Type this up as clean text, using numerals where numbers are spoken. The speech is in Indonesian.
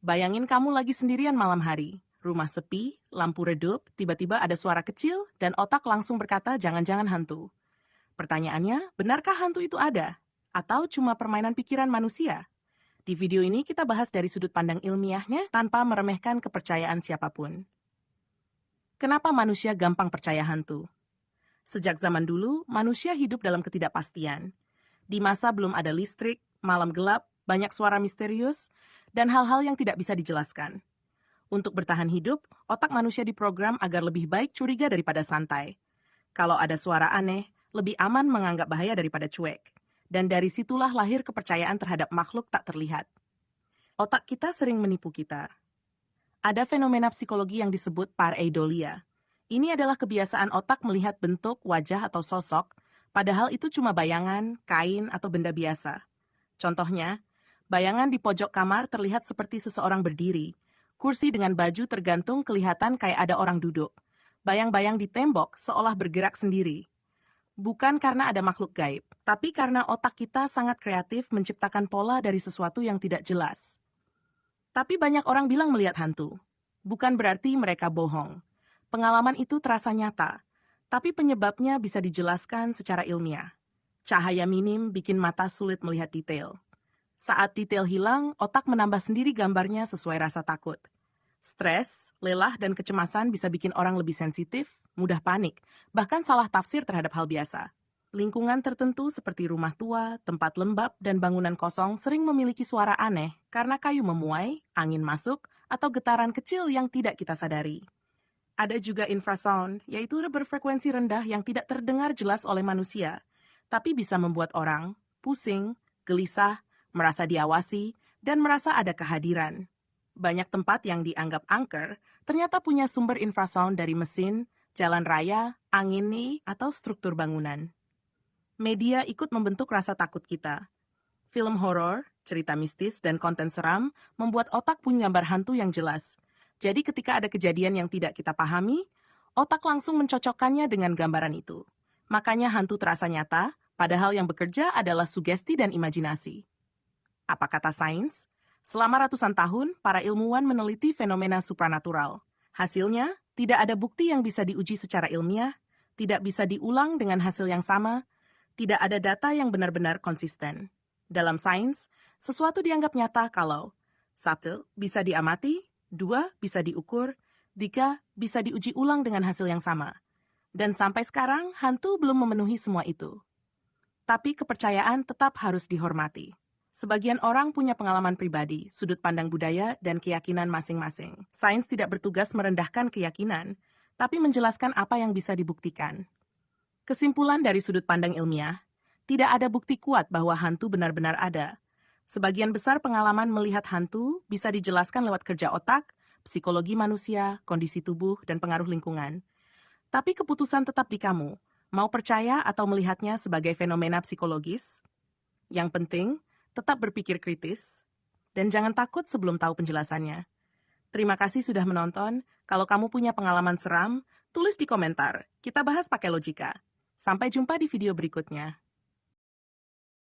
Bayangin kamu lagi sendirian malam hari. Rumah sepi, lampu redup, tiba-tiba ada suara kecil, dan otak langsung berkata jangan-jangan hantu. Pertanyaannya, benarkah hantu itu ada? Atau cuma permainan pikiran manusia? Di video ini kita bahas dari sudut pandang ilmiahnya tanpa meremehkan kepercayaan siapapun. Kenapa manusia gampang percaya hantu? Sejak zaman dulu, manusia hidup dalam ketidakpastian. Di masa belum ada listrik, malam gelap, banyak suara misterius, dan hal-hal yang tidak bisa dijelaskan. Untuk bertahan hidup, otak manusia diprogram agar lebih baik curiga daripada santai. Kalau ada suara aneh, lebih aman menganggap bahaya daripada cuek. Dan dari situlah lahir kepercayaan terhadap makhluk tak terlihat. Otak kita sering menipu kita. Ada fenomena psikologi yang disebut pareidolia. Ini adalah kebiasaan otak melihat bentuk, wajah, atau sosok, padahal itu cuma bayangan, kain, atau benda biasa. Contohnya, bayangan di pojok kamar terlihat seperti seseorang berdiri. Kursi dengan baju tergantung kelihatan kayak ada orang duduk. Bayang-bayang di tembok seolah bergerak sendiri. Bukan karena ada makhluk gaib, tapi karena otak kita sangat kreatif menciptakan pola dari sesuatu yang tidak jelas. Tapi banyak orang bilang melihat hantu. Bukan berarti mereka bohong. Pengalaman itu terasa nyata, tapi penyebabnya bisa dijelaskan secara ilmiah. Cahaya minim bikin mata sulit melihat detail. Saat detail hilang, otak menambah sendiri gambarnya sesuai rasa takut. Stres, lelah, dan kecemasan bisa bikin orang lebih sensitif, mudah panik, bahkan salah tafsir terhadap hal biasa. Lingkungan tertentu seperti rumah tua, tempat lembab, dan bangunan kosong sering memiliki suara aneh karena kayu memuai, angin masuk, atau getaran kecil yang tidak kita sadari. Ada juga infrasound, yaitu berfrekuensi rendah yang tidak terdengar jelas oleh manusia, tapi bisa membuat orang pusing, gelisah, merasa diawasi, dan merasa ada kehadiran. Banyak tempat yang dianggap angker ternyata punya sumber infrasound dari mesin, jalan raya, angin nih, atau struktur bangunan. Media ikut membentuk rasa takut kita. Film horor, cerita mistis, dan konten seram membuat otak punya gambar hantu yang jelas. Jadi ketika ada kejadian yang tidak kita pahami, otak langsung mencocokkannya dengan gambaran itu. Makanya hantu terasa nyata, padahal yang bekerja adalah sugesti dan imajinasi. Apa kata sains? Selama ratusan tahun, para ilmuwan meneliti fenomena supranatural. Hasilnya, tidak ada bukti yang bisa diuji secara ilmiah, tidak bisa diulang dengan hasil yang sama, tidak ada data yang benar-benar konsisten. Dalam sains, sesuatu dianggap nyata kalau 1. Bisa diamati, 2. Bisa diukur, 3. Bisa diuji ulang dengan hasil yang sama. Dan sampai sekarang, hantu belum memenuhi semua itu. Tapi kepercayaan tetap harus dihormati. Sebagian orang punya pengalaman pribadi, sudut pandang budaya, dan keyakinan masing-masing. Sains tidak bertugas merendahkan keyakinan, tapi menjelaskan apa yang bisa dibuktikan. Kesimpulan dari sudut pandang ilmiah, tidak ada bukti kuat bahwa hantu benar-benar ada. Sebagian besar pengalaman melihat hantu bisa dijelaskan lewat kerja otak, psikologi manusia, kondisi tubuh, dan pengaruh lingkungan. Tapi keputusan tetap di kamu, mau percaya atau melihatnya sebagai fenomena psikologis. Yang penting, tetap berpikir kritis, dan jangan takut sebelum tahu penjelasannya. Terima kasih sudah menonton. Kalau kamu punya pengalaman seram, tulis di komentar. Kita bahas pakai logika. Sampai jumpa di video berikutnya.